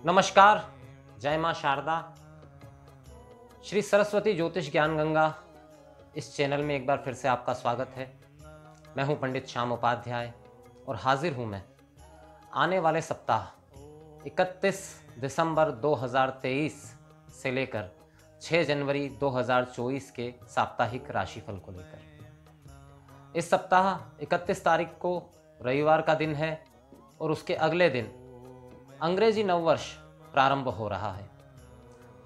नमस्कार। जय मां शारदा। श्री सरस्वती ज्योतिष ज्ञान गंगा इस चैनल में एक बार फिर से आपका स्वागत है। मैं हूं पंडित श्याम उपाध्याय और हाजिर हूं मैं आने वाले सप्ताह 31 दिसंबर 2023 से लेकर 6 जनवरी 2024 के साप्ताहिक राशिफल को लेकर। इस सप्ताह 31 तारीख को रविवार का दिन है और उसके अगले दिन अंग्रेजी नववर्ष प्रारंभ हो रहा है।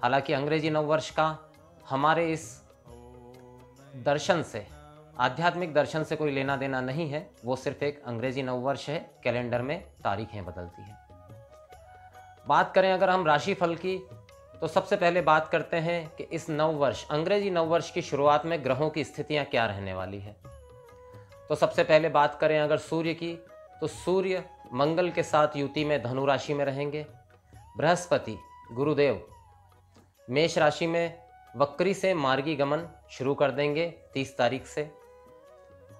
हालांकि अंग्रेजी नववर्ष का हमारे इस दर्शन से, आध्यात्मिक दर्शन से कोई लेना देना नहीं है। वो सिर्फ एक अंग्रेजी नववर्ष है, कैलेंडर में तारीखें बदलती है। बात करें अगर हम राशिफल की, तो सबसे पहले बात करते हैं कि इस नववर्ष, अंग्रेजी नववर्ष की शुरुआत में ग्रहों की स्थितियां क्या रहने वाली है। तो सबसे पहले बात करें अगर सूर्य की, तो सूर्य मंगल के साथ युति में धनु राशि में रहेंगे। बृहस्पति गुरुदेव मेष राशि में वक्री से मार्गी गमन शुरू कर देंगे 30 तारीख से।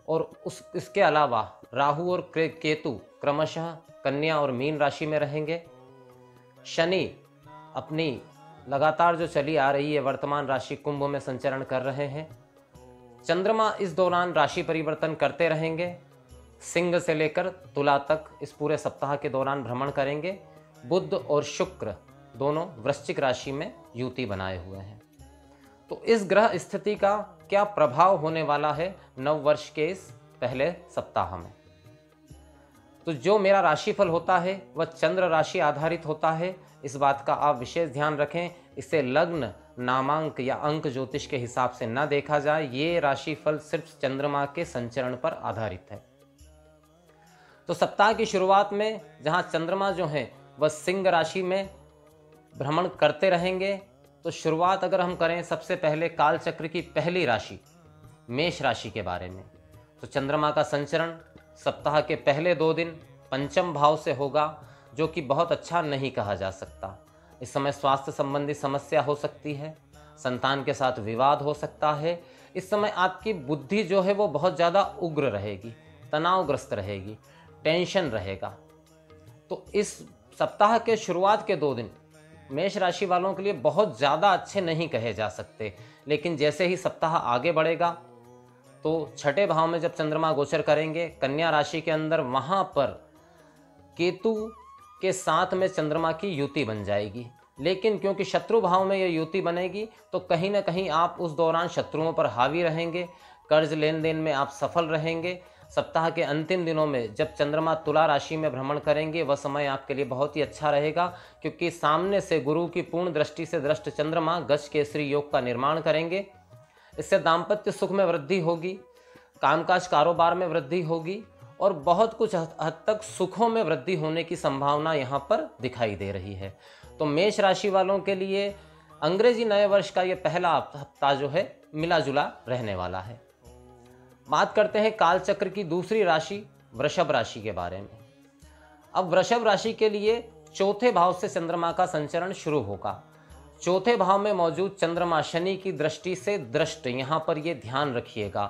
और इसके अलावा राहु और केतु क्रमशः कन्या और मीन राशि में रहेंगे। शनि अपनी लगातार जो चली आ रही है वर्तमान राशि कुंभ में संचरण कर रहे हैं। चंद्रमा इस दौरान राशि परिवर्तन करते रहेंगे, सिंह से लेकर तुला तक इस पूरे सप्ताह के दौरान भ्रमण करेंगे। बुध और शुक्र दोनों वृश्चिक राशि में युति बनाए हुए हैं। तो इस ग्रह स्थिति का क्या प्रभाव होने वाला है नववर्ष के इस पहले सप्ताह में। तो जो मेरा राशिफल होता है वह चंद्र राशि आधारित होता है। इस बात का आप विशेष ध्यान रखें। इसे लग्न, नामांक या अंक ज्योतिष के हिसाब से न देखा जाए। ये राशिफल सिर्फ चंद्रमा के संचरण पर आधारित है। तो सप्ताह की शुरुआत में जहां चंद्रमा जो है वह सिंह राशि में भ्रमण करते रहेंगे, तो शुरुआत अगर हम करें सबसे पहले काल चक्र की पहली राशि मेष राशि के बारे में, तो चंद्रमा का संचरण सप्ताह के पहले 2 दिन पंचम भाव से होगा, जो कि बहुत अच्छा नहीं कहा जा सकता। इस समय स्वास्थ्य संबंधी समस्या हो सकती है, संतान के साथ विवाद हो सकता है। इस समय आपकी बुद्धि जो है वो बहुत ज़्यादा उग्र रहेगी, तनावग्रस्त रहेगी, टेंशन रहेगा। तो इस सप्ताह के शुरुआत के 2 दिन मेष राशि वालों के लिए बहुत ज़्यादा अच्छे नहीं कहे जा सकते। लेकिन जैसे ही सप्ताह आगे बढ़ेगा, तो छठे भाव में जब चंद्रमा गोचर करेंगे कन्या राशि के अंदर, वहाँ पर केतु के साथ में चंद्रमा की युति बन जाएगी। लेकिन क्योंकि शत्रु भाव में यह युति बनेगी, तो कहीं ना कहीं आप उस दौरान शत्रुओं पर हावी रहेंगे, कर्ज लेन देन में आप सफल रहेंगे। सप्ताह के अंतिम दिनों में जब चंद्रमा तुला राशि में भ्रमण करेंगे, वह समय आपके लिए बहुत ही अच्छा रहेगा, क्योंकि सामने से गुरु की पूर्ण दृष्टि से दृष्ट चंद्रमा गज केसरी योग का निर्माण करेंगे। इससे दाम्पत्य सुख में वृद्धि होगी, कामकाज कारोबार में वृद्धि होगी और बहुत कुछ हद तक सुखों में वृद्धि होने की संभावना यहाँ पर दिखाई दे रही है। तो मेष राशि वालों के लिए अंग्रेजी नए वर्ष का ये पहला हफ्ता जो है मिला जुला रहने वाला है। बात करते हैं कालचक्र की दूसरी राशि वृषभ राशि के बारे में। अब वृषभ राशि के लिए चौथे भाव से चंद्रमा का संचरण शुरू होगा। चौथे भाव में मौजूद चंद्रमा शनि की दृष्टि से दृष्ट, यहाँ पर ये ध्यान रखिएगा।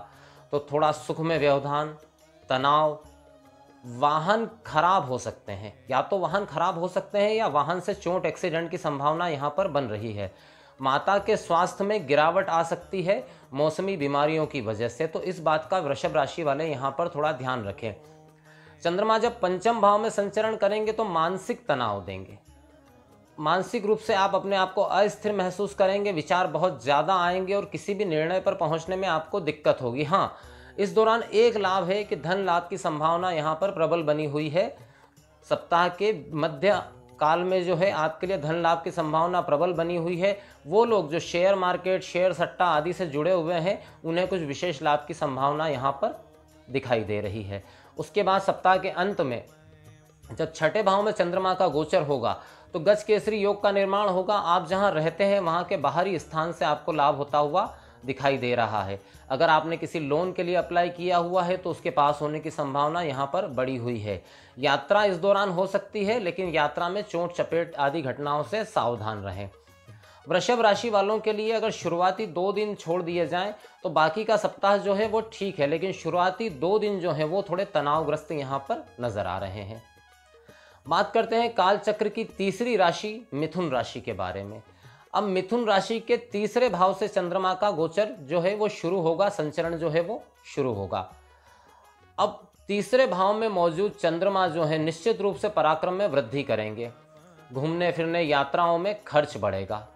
तो थोड़ा सुख में व्यवधान, तनाव, वाहन खराब हो सकते हैं, या तो वाहन खराब हो सकते हैं या वाहन से चोट एक्सीडेंट की संभावना यहाँ पर बन रही है। माता के स्वास्थ्य में गिरावट आ सकती है मौसमी बीमारियों की वजह से। तो इस बात का वृषभ राशि वाले यहाँ पर थोड़ा ध्यान रखें। चंद्रमा जब पंचम भाव में संचरण करेंगे तो मानसिक तनाव देंगे। मानसिक रूप से आप अपने आप को अस्थिर महसूस करेंगे, विचार बहुत ज़्यादा आएंगे और किसी भी निर्णय पर पहुँचने में आपको दिक्कत होगी। हाँ, इस दौरान एक लाभ है कि धन लाभ की संभावना यहाँ पर प्रबल बनी हुई है। सप्ताह के मध्य काल में जो है आपके लिए धन लाभ की संभावना प्रबल बनी हुई है। वो लोग जो शेयर मार्केट, शेयर सट्टा आदि से जुड़े हुए हैं, उन्हें कुछ विशेष लाभ की संभावना यहाँ पर दिखाई दे रही है। उसके बाद सप्ताह के अंत में जब छठे भाव में चंद्रमा का गोचर होगा, तो गज केसरी योग का निर्माण होगा। आप जहाँ रहते हैं वहाँ के बाहरी स्थान से आपको लाभ होता हुआ दिखाई दे रहा है। अगर आपने किसी लोन के लिए अप्लाई किया हुआ है तो उसके पास होने की संभावना यहाँ पर बढ़ी हुई है। यात्रा इस दौरान हो सकती है, लेकिन यात्रा में चोट चपेट आदि घटनाओं से सावधान रहें। वृषभ राशि वालों के लिए अगर शुरुआती 2 दिन छोड़ दिए जाएं तो बाकी का सप्ताह जो है वो ठीक है, लेकिन शुरुआती 2 दिन जो है वो थोड़े तनावग्रस्त यहाँ पर नजर आ रहे हैं। बात करते हैं काल चक्र की तीसरी राशि मिथुन राशि के बारे में। अब मिथुन राशि के तीसरे भाव से चंद्रमा का गोचर जो है वो शुरू होगा, संचरण जो है वो शुरू होगा। अब तीसरे भाव में मौजूद चंद्रमा जो है निश्चित रूप से पराक्रम में वृद्धि करेंगे। घूमने फिरने यात्राओं में खर्च बढ़ेगा।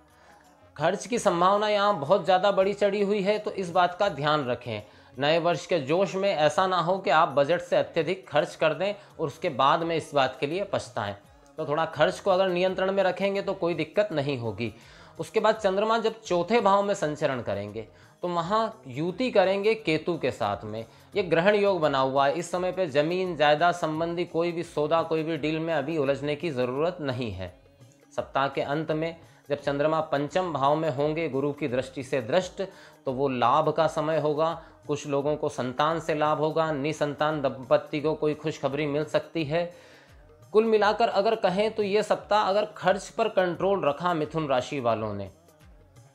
खर्च की संभावना यहाँ बहुत ज़्यादा बढ़ी चढ़ी हुई है, तो इस बात का ध्यान रखें। नए वर्ष के जोश में ऐसा ना हो कि आप बजट से अत्यधिक खर्च कर दें और उसके बाद में इस बात के लिए पछताएं। तो थोड़ा खर्च को अगर नियंत्रण में रखेंगे तो कोई दिक्कत नहीं होगी। उसके बाद चंद्रमा जब चौथे भाव में संचरण करेंगे तो वहाँ युति करेंगे केतु के साथ में। ये ग्रहण योग बना हुआ है। इस समय पे जमीन जायदाद संबंधी कोई भी सौदा, कोई भी डील में अभी उलझने की ज़रूरत नहीं है। सप्ताह के अंत में जब चंद्रमा पंचम भाव में होंगे गुरु की दृष्टि से दृष्ट, तो वो लाभ का समय होगा। कुछ लोगों को संतान से लाभ होगा, निसंतान दंपत्ति को कोई खुशखबरी मिल सकती है। कुल मिलाकर अगर कहें तो ये सप्ताह अगर खर्च पर कंट्रोल रखा मिथुन राशि वालों ने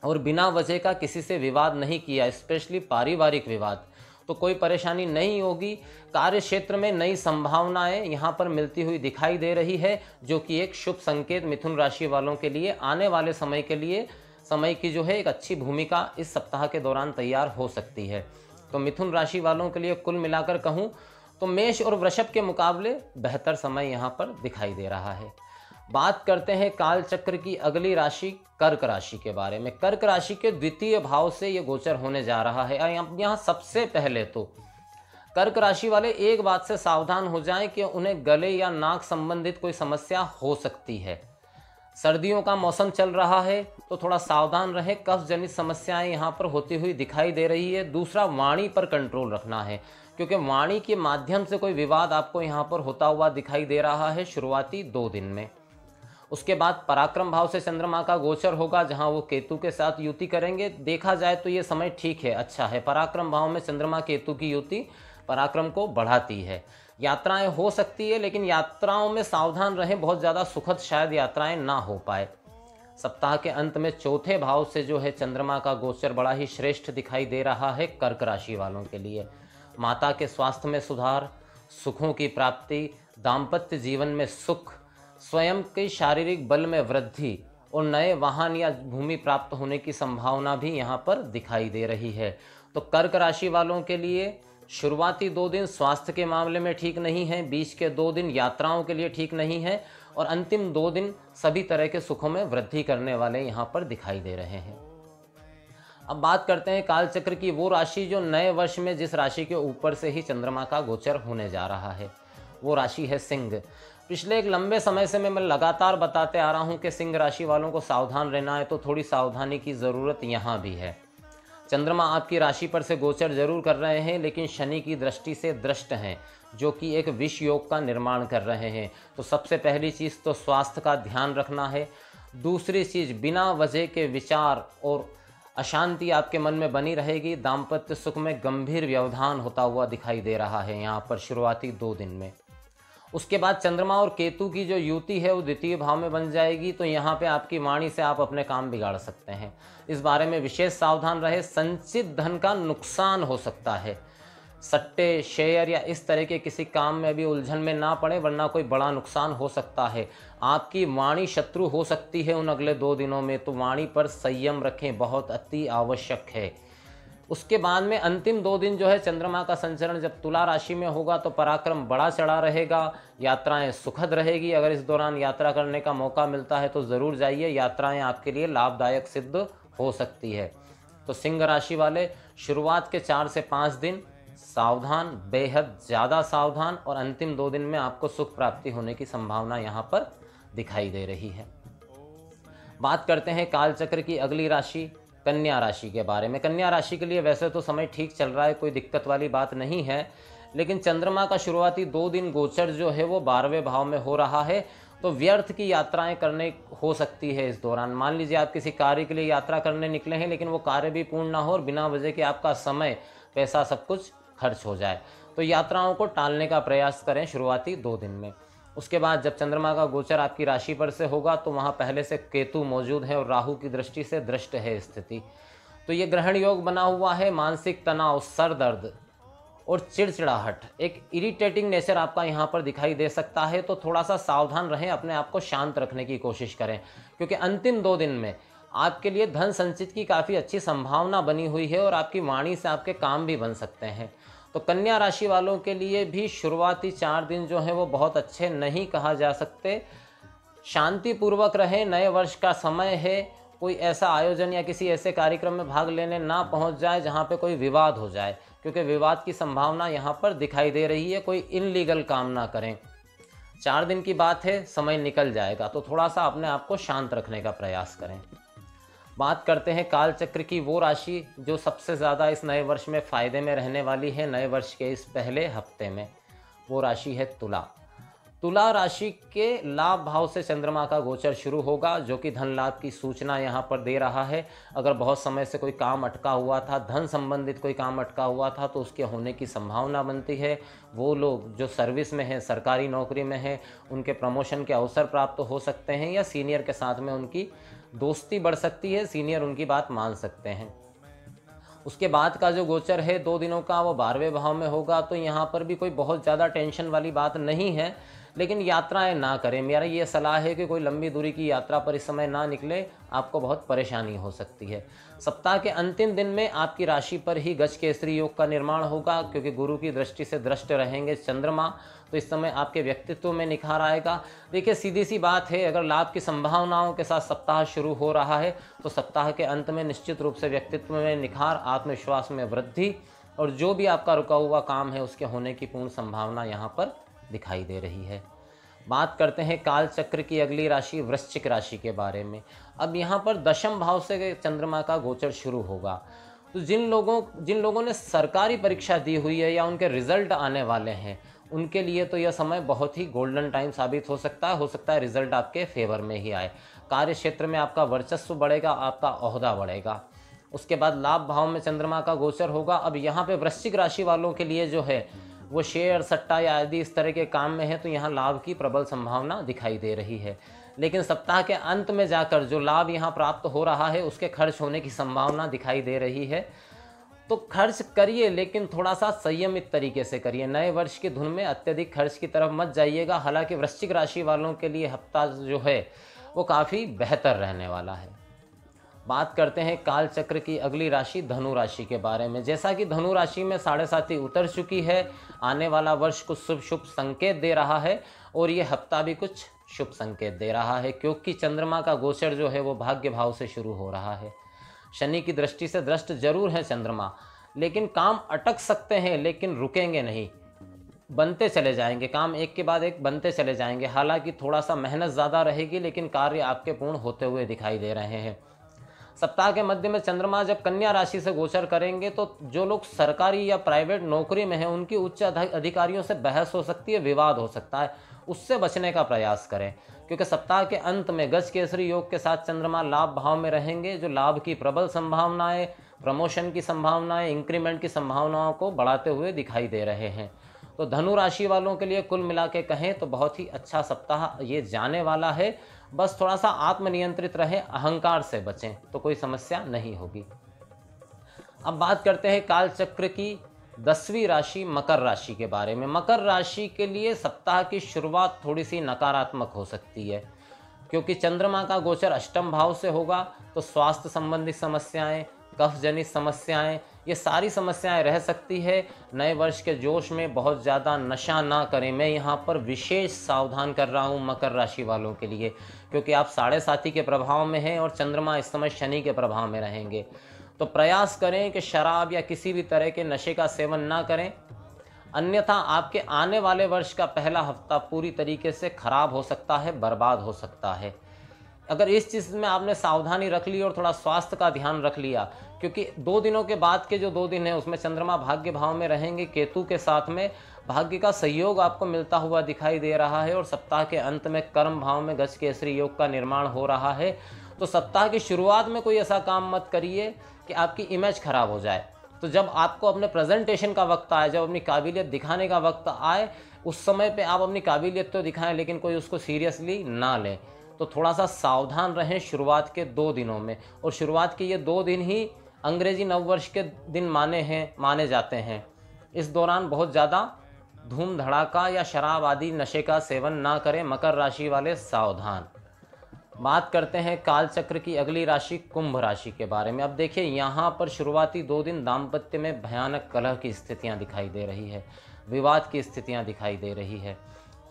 और बिना वजह का किसी से विवाद नहीं किया, स्पेशली पारिवारिक विवाद, तो कोई परेशानी नहीं होगी। कार्य क्षेत्र में नई संभावनाएं यहाँ पर मिलती हुई दिखाई दे रही है, जो कि एक शुभ संकेत मिथुन राशि वालों के लिए आने वाले समय के लिए समय की जो है एक अच्छी भूमिका इस सप्ताह के दौरान तैयार हो सकती है। तो मिथुन राशि वालों के लिए कुल मिलाकर कहूँ तो मेष और वृषभ के मुकाबले बेहतर समय यहाँ पर दिखाई दे रहा है। बात करते हैं काल चक्र की अगली राशि कर्क राशि के बारे में। कर्क राशि के द्वितीय भाव से ये गोचर होने जा रहा है। यहाँ सबसे पहले तो कर्क राशि वाले एक बात से सावधान हो जाएं कि उन्हें गले या नाक संबंधित कोई समस्या हो सकती है। सर्दियों का मौसम चल रहा है तो थोड़ा सावधान रहें। कफ जनित समस्याएं यहाँ पर होती हुई दिखाई दे रही है। दूसरा, वाणी पर कंट्रोल रखना है, क्योंकि वाणी के माध्यम से कोई विवाद आपको यहाँ पर होता हुआ दिखाई दे रहा है शुरुआती 2 दिन में। उसके बाद पराक्रम भाव से चंद्रमा का गोचर होगा, जहाँ वो केतु के साथ युति करेंगे। देखा जाए तो ये समय ठीक है, अच्छा है। पराक्रम भाव में चंद्रमा केतु की युति पराक्रम को बढ़ाती है। यात्राएं हो सकती है, लेकिन यात्राओं में सावधान रहें, बहुत ज़्यादा सुखद शायद यात्राएं ना हो पाए। सप्ताह के अंत में चौथे भाव से जो है चंद्रमा का गोचर बड़ा ही श्रेष्ठ दिखाई दे रहा है कर्क राशि वालों के लिए। माता के स्वास्थ्य में सुधार, सुखों की प्राप्ति, दाम्पत्य जीवन में सुख, स्वयं के शारीरिक बल में वृद्धि और नए वाहन या भूमि प्राप्त होने की संभावना भी यहाँ पर दिखाई दे रही है। तो कर्क राशि वालों के लिए शुरुआती 2 दिन स्वास्थ्य के मामले में ठीक नहीं है, बीच के 2 दिन यात्राओं के लिए ठीक नहीं है और अंतिम 2 दिन सभी तरह के सुखों में वृद्धि करने वाले यहाँ पर दिखाई दे रहे हैं। अब बात करते हैं कालचक्र की वो राशि जो नए वर्ष में जिस राशि के ऊपर से ही चंद्रमा का गोचर होने जा रहा है, वो राशि है सिंह। पिछले एक लंबे समय से मैं लगातार बताते आ रहा हूँ कि सिंह राशि वालों को सावधान रहना है, तो थोड़ी सावधानी की ज़रूरत यहाँ भी है। चंद्रमा आपकी राशि पर से गोचर जरूर कर रहे हैं, लेकिन शनि की दृष्टि से दृष्ट हैं, जो कि एक विष योग का निर्माण कर रहे हैं। तो सबसे पहली चीज़ तो स्वास्थ्य का ध्यान रखना है। दूसरी चीज़, बिना वजह के विचार और अशांति आपके मन में बनी रहेगी। दाम्पत्य सुख में गंभीर व्यवधान होता हुआ दिखाई दे रहा है यहाँ पर शुरुआती 2 दिन में। उसके बाद चंद्रमा और केतु की जो युति है वो द्वितीय भाव में बन जाएगी, तो यहाँ पे आपकी वाणी से आप अपने काम बिगाड़ सकते हैं। इस बारे में विशेष सावधान रहे। संचित धन का नुकसान हो सकता है। सट्टे, शेयर या इस तरह के किसी काम में भी उलझन में ना पड़े, वरना कोई बड़ा नुकसान हो सकता है। आपकी वाणी शत्रु हो सकती है उन अगले 2 दिनों में, तो वाणी पर संयम रखें, बहुत अति आवश्यक है। उसके बाद में अंतिम 2 दिन जो है चंद्रमा का संचरण जब तुला राशि में होगा, तो पराक्रम बड़ा चढ़ा रहेगा, यात्राएं सुखद रहेगी। अगर इस दौरान यात्रा करने का मौका मिलता है तो ज़रूर जाइए, यात्राएं आपके लिए लाभदायक सिद्ध हो सकती है। तो सिंह राशि वाले शुरुआत के 4 से 5 दिन सावधान, बेहद ज़्यादा सावधान, और अंतिम 2 दिन में आपको सुख प्राप्ति होने की संभावना यहाँ पर दिखाई दे रही है। बात करते हैं कालचक्र की अगली राशि कन्या राशि के बारे में। कन्या राशि के लिए वैसे तो समय ठीक चल रहा है, कोई दिक्कत वाली बात नहीं है, लेकिन चंद्रमा का शुरुआती 2 दिन गोचर जो है वो 12वें भाव में हो रहा है, तो व्यर्थ की यात्राएं करने हो सकती है इस दौरान। मान लीजिए आप किसी कार्य के लिए यात्रा करने निकले हैं, लेकिन वो कार्य भी पूर्ण ना हो और बिना वजह के आपका समय, पैसा सब कुछ खर्च हो जाए, तो यात्राओं को टालने का प्रयास करें शुरुआती 2 दिन में। उसके बाद जब चंद्रमा का गोचर आपकी राशि पर से होगा, तो वहाँ पहले से केतु मौजूद है और राहु की दृष्टि से दृष्ट है स्थिति। तो ये ग्रहण योग बना हुआ है। मानसिक तनाव, सर दर्द, और चिड़चिड़ाहट, एक इरिटेटिंग नेचर आपका यहाँ पर दिखाई दे सकता है। तो थोड़ा सा सावधान रहें, अपने आप को शांत रखने की कोशिश करें, क्योंकि अंतिम 2 दिन में आपके लिए धन संचित की काफ़ी अच्छी संभावना बनी हुई है और आपकी वाणी से आपके काम भी बन सकते हैं। तो कन्या राशि वालों के लिए भी शुरुआती 4 दिन जो हैं वो बहुत अच्छे नहीं कहा जा सकते। शांतिपूर्वक रहें, नए वर्ष का समय है, कोई ऐसा आयोजन या किसी ऐसे कार्यक्रम में भाग लेने ना पहुंच जाए जहां पे कोई विवाद हो जाए, क्योंकि विवाद की संभावना यहां पर दिखाई दे रही है। कोई इनलीगल काम ना करें। 4 दिन की बात है, समय निकल जाएगा, तो थोड़ा सा अपने आप को शांत रखने का प्रयास करें। बात करते हैं काल चक्र की वो राशि जो सबसे ज़्यादा इस नए वर्ष में फ़ायदे में रहने वाली है, नए वर्ष के इस पहले हफ्ते में। वो राशि है तुला। तुला राशि के लाभ भाव से चंद्रमा का गोचर शुरू होगा, जो कि धन लाभ की सूचना यहाँ पर दे रहा है। अगर बहुत समय से कोई काम अटका हुआ था, धन संबंधित कोई काम अटका हुआ था, तो उसके होने की संभावना बनती है। वो लोग जो सर्विस में हैं, सरकारी नौकरी में हैं, उनके प्रमोशन के अवसर प्राप्त हो सकते हैं, या सीनियर के साथ में उनकी दोस्ती बढ़ सकती है, सीनियर उनकी बात मान सकते हैं। उसके बाद का जो गोचर है 2 दिनों का, वो 12वें भाव में होगा। तो यहाँ पर भी कोई बहुत ज़्यादा टेंशन वाली बात नहीं है, लेकिन यात्राएं ना करें। मेरा ये सलाह है कि कोई लंबी दूरी की यात्रा पर इस समय ना निकले, आपको बहुत परेशानी हो सकती है। सप्ताह के अंतिम दिन में आपकी राशि पर ही गज केसरी योग का निर्माण होगा, क्योंकि गुरु की दृष्टि से दृष्ट रहेंगे चंद्रमा, तो इस समय आपके व्यक्तित्व में निखार आएगा। देखिए, सीधी सी बात है, अगर लाभ की संभावनाओं के साथ सप्ताह शुरू हो रहा है, तो सप्ताह के अंत में निश्चित रूप से व्यक्तित्व में निखार, आत्मविश्वास में वृद्धि, और जो भी आपका रुका हुआ काम है उसके होने की पूर्ण संभावना यहाँ पर दिखाई दे रही है। बात करते हैं काल चक्र की अगली राशि वृश्चिक राशि के बारे में। अब यहाँ पर 10वें भाव से चंद्रमा का गोचर शुरू होगा। तो जिन लोगों ने सरकारी परीक्षा दी हुई है या उनके रिजल्ट आने वाले हैं, उनके लिए तो यह समय बहुत ही गोल्डन टाइम साबित हो सकता है रिजल्ट आपके फेवर में ही आए। कार्य क्षेत्र में आपका वर्चस्व बढ़ेगा, आपका ओहदा बढ़ेगा। उसके बाद लाभ भाव में चंद्रमा का गोचर होगा। अब यहाँ पे वृश्चिक राशि वालों के लिए जो है वो शेयर सट्टा या आदि इस तरह के काम में है, तो यहाँ लाभ की प्रबल संभावना दिखाई दे रही है। लेकिन सप्ताह के अंत में जाकर जो लाभ यहाँ प्राप्त हो रहा है उसके खर्च होने की संभावना दिखाई दे रही है। तो खर्च करिए, लेकिन थोड़ा सा संयमित तरीके से करिए। नए वर्ष की धुन में अत्यधिक खर्च की तरफ मत जाइएगा। हालांकि वृश्चिक राशि वालों के लिए हफ्ता जो है वो काफ़ी बेहतर रहने वाला है। बात करते हैं काल चक्र की अगली राशि धनु राशि के बारे में। जैसा कि धनु राशि में 7.5 उतर चुकी है, आने वाला वर्ष कुछ शुभ संकेत दे रहा है, और ये हफ्ता भी कुछ शुभ संकेत दे रहा है, क्योंकि चंद्रमा का गोचर जो है वो भाग्य भाव से शुरू हो रहा है। शनि की दृष्टि से दृष्ट जरूर है चंद्रमा, लेकिन काम अटक सकते हैं, लेकिन रुकेंगे नहीं, बनते चले जाएंगे, काम एक के बाद एक बनते चले जाएंगे। हालांकि थोड़ा सा मेहनत ज़्यादा रहेगी, लेकिन कार्य आपके पूर्ण होते हुए दिखाई दे रहे हैं। सप्ताह के मध्य में चंद्रमा जब कन्या राशि से गोचर करेंगे, तो जो लोग सरकारी या प्राइवेट नौकरी में हैं उनकी उच्च अधिकारियों से बहस हो सकती है, विवाद हो सकता है, उससे बचने का प्रयास करें। क्योंकि सप्ताह के अंत में गज केसरी योग के साथ चंद्रमा लाभ भाव में रहेंगे, जो लाभ की प्रबल संभावनाएं, प्रमोशन की संभावनाएं, इंक्रीमेंट की संभावनाओं को बढ़ाते हुए दिखाई दे रहे हैं। तो धनु राशि वालों के लिए कुल मिला के कहें तो बहुत ही अच्छा सप्ताह ये जाने वाला है। बस थोड़ा सा आत्मनियंत्रित रहें, अहंकार से बचें, तो कोई समस्या नहीं होगी। अब बात करते हैं काल चक्र की 10वीं राशि मकर राशि के बारे में। मकर राशि के लिए सप्ताह की शुरुआत थोड़ी सी नकारात्मक हो सकती है, क्योंकि चंद्रमा का गोचर अष्टम भाव से होगा। तो स्वास्थ्य संबंधी समस्याएं, कफ जनित समस्याएं, ये सारी समस्याएं रह सकती है। नए वर्ष के जोश में बहुत ज़्यादा नशा ना करें। मैं यहाँ पर विशेष सावधान कर रहा हूँ मकर राशि वालों के लिए, क्योंकि आप 7.5 के प्रभाव में हैं और चंद्रमा इस समय शनि के प्रभाव में रहेंगे। तो प्रयास करें कि शराब या किसी भी तरह के नशे का सेवन ना करें, अन्यथा आपके आने वाले वर्ष का पहला हफ्ता पूरी तरीके से खराब हो सकता है, बर्बाद हो सकता है। अगर इस चीज़ में आपने सावधानी रख ली और थोड़ा स्वास्थ्य का ध्यान रख लिया, क्योंकि 2 दिनों के बाद के जो 2 दिन हैं उसमें चंद्रमा भाग्य भाव में रहेंगे, केतु के साथ में भाग्य का सहयोग आपको मिलता हुआ दिखाई दे रहा है, और सप्ताह के अंत में कर्म भाव में गज केसरी योग का निर्माण हो रहा है। तो सप्ताह की शुरुआत में कोई ऐसा काम मत करिए कि आपकी इमेज खराब हो जाए। तो जब आपको अपने प्रेजेंटेशन का वक्त आए, जब अपनी काबिलियत दिखाने का वक्त आए, उस समय पे आप अपनी काबिलियत तो दिखाएं, लेकिन कोई उसको सीरियसली ना ले। तो थोड़ा सा सावधान रहें शुरुआत के 2 दिनों में। और शुरुआत के ये 2 दिन ही अंग्रेजी नववर्ष के दिन माने जाते हैं, इस दौरान बहुत ज़्यादा धूम धड़ाका या शराब आदि नशे का सेवन ना करें। मकर राशि वाले सावधान। बात करते हैं काल चक्र की अगली राशि कुंभ राशि के बारे में। अब देखिए, यहाँ पर शुरुआती 2 दिन दाम्पत्य में भयानक कलह की स्थितियाँ दिखाई दे रही है, विवाद की स्थितियाँ दिखाई दे रही है।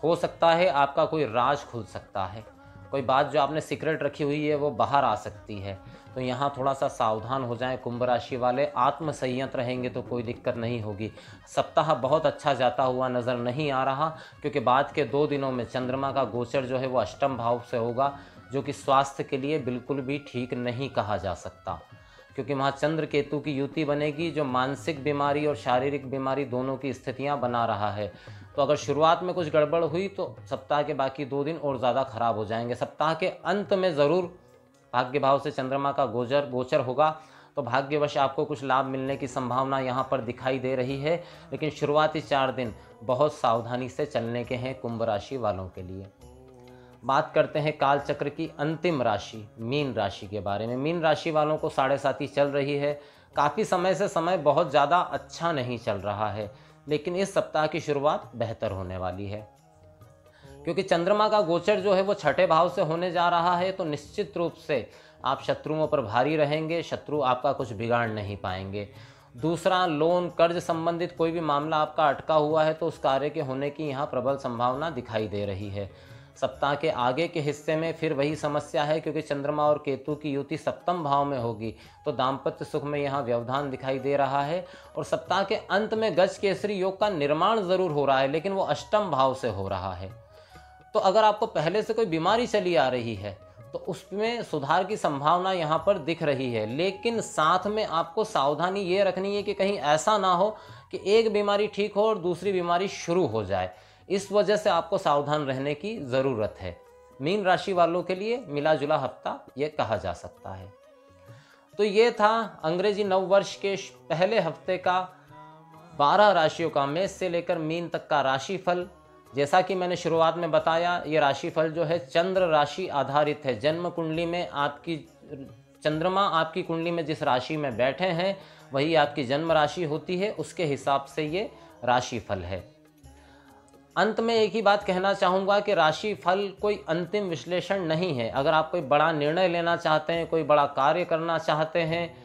हो सकता है आपका कोई राज खुल सकता है, कोई बात जो आपने सीक्रेट रखी हुई है वो बाहर आ सकती है। तो यहाँ थोड़ा सा सावधान हो जाएं कुंभ राशि वाले। आत्म संयत रहेंगे तो कोई दिक्कत नहीं होगी। सप्ताह बहुत अच्छा जाता हुआ नज़र नहीं आ रहा, क्योंकि बाद के 2 दिनों में चंद्रमा का गोचर जो है वो अष्टम भाव से होगा, जो कि स्वास्थ्य के लिए बिल्कुल भी ठीक नहीं कहा जा सकता, क्योंकि वहाँ चंद्र केतु की युति बनेगी, जो मानसिक बीमारी और शारीरिक बीमारी दोनों की स्थितियाँ बना रहा है। तो अगर शुरुआत में कुछ गड़बड़ हुई तो सप्ताह के बाकी 2 दिन और ज़्यादा खराब हो जाएंगे। सप्ताह के अंत में ज़रूर भाग्य भाव से चंद्रमा का गोचर होगा, तो भाग्यवश आपको कुछ लाभ मिलने की संभावना यहाँ पर दिखाई दे रही है। लेकिन शुरुआती 4 दिन बहुत सावधानी से चलने के हैं कुंभ राशि वालों के लिए। बात करते हैं काल चक्र की अंतिम राशि मीन राशि के बारे में। मीन राशि वालों को 7.5 चल रही है। काफ़ी समय से समय बहुत ज़्यादा अच्छा नहीं चल रहा है, लेकिन इस सप्ताह की शुरुआत बेहतर होने वाली है, क्योंकि चंद्रमा का गोचर जो है वो 6ठे भाव से होने जा रहा है। तो निश्चित रूप से आप शत्रुओं पर भारी रहेंगे, शत्रु आपका कुछ बिगाड़ नहीं पाएंगे। दूसरा, लोन कर्ज संबंधित कोई भी मामला आपका अटका हुआ है तो उस कार्य के होने की यहाँ प्रबल संभावना दिखाई दे रही है। सप्ताह के आगे के हिस्से में फिर वही समस्या है, क्योंकि चंद्रमा और केतु की युति सप्तम भाव में होगी, तो दाम्पत्य सुख में यहाँ व्यवधान दिखाई दे रहा है। और सप्ताह के अंत में गज केसरी योग का निर्माण ज़रूर हो रहा है, लेकिन वो अष्टम भाव से हो रहा है। तो अगर आपको पहले से कोई बीमारी चली आ रही है तो उसमें सुधार की संभावना यहाँ पर दिख रही है, लेकिन साथ में आपको सावधानी ये रखनी है कि कहीं ऐसा ना हो कि एक बीमारी ठीक हो और दूसरी बीमारी शुरू हो जाए। इस वजह से आपको सावधान रहने की ज़रूरत है। मीन राशि वालों के लिए मिला जुला हफ्ता ये कहा जा सकता है। तो ये था अंग्रेजी नव वर्ष के पहले हफ्ते का 12 राशियों का मेष से लेकर मीन तक का राशिफल। जैसा कि मैंने शुरुआत में बताया, ये राशिफल जो है चंद्र राशि आधारित है। जन्म कुंडली में आपकी चंद्रमा आपकी कुंडली में जिस राशि में बैठे हैं वही आपकी जन्म राशि होती है, उसके हिसाब से ये राशिफल है। अंत में एक ही बात कहना चाहूँगा कि राशिफल कोई अंतिम विश्लेषण नहीं है। अगर आप कोई बड़ा निर्णय लेना चाहते हैं, कोई बड़ा कार्य करना चाहते हैं,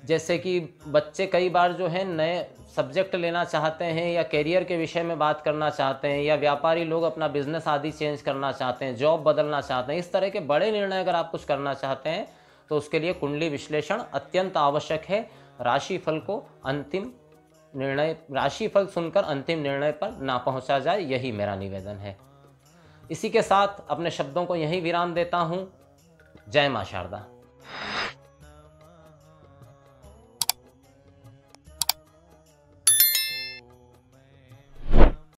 जैसे कि बच्चे कई बार जो है नए सब्जेक्ट लेना चाहते हैं, या करियर के विषय में बात करना चाहते हैं, या व्यापारी लोग अपना बिजनेस आदि चेंज करना चाहते हैं, जॉब बदलना चाहते हैं, इस तरह के बड़े निर्णय अगर आप कुछ करना चाहते हैं तो उसके लिए कुंडली विश्लेषण अत्यंत आवश्यक है। राशिफल सुनकर अंतिम निर्णय पर ना पहुंचा जाए, यही मेरा निवेदन है। इसी के साथ अपने शब्दों को यहीं विराम देता हूं। जय मां शारदा।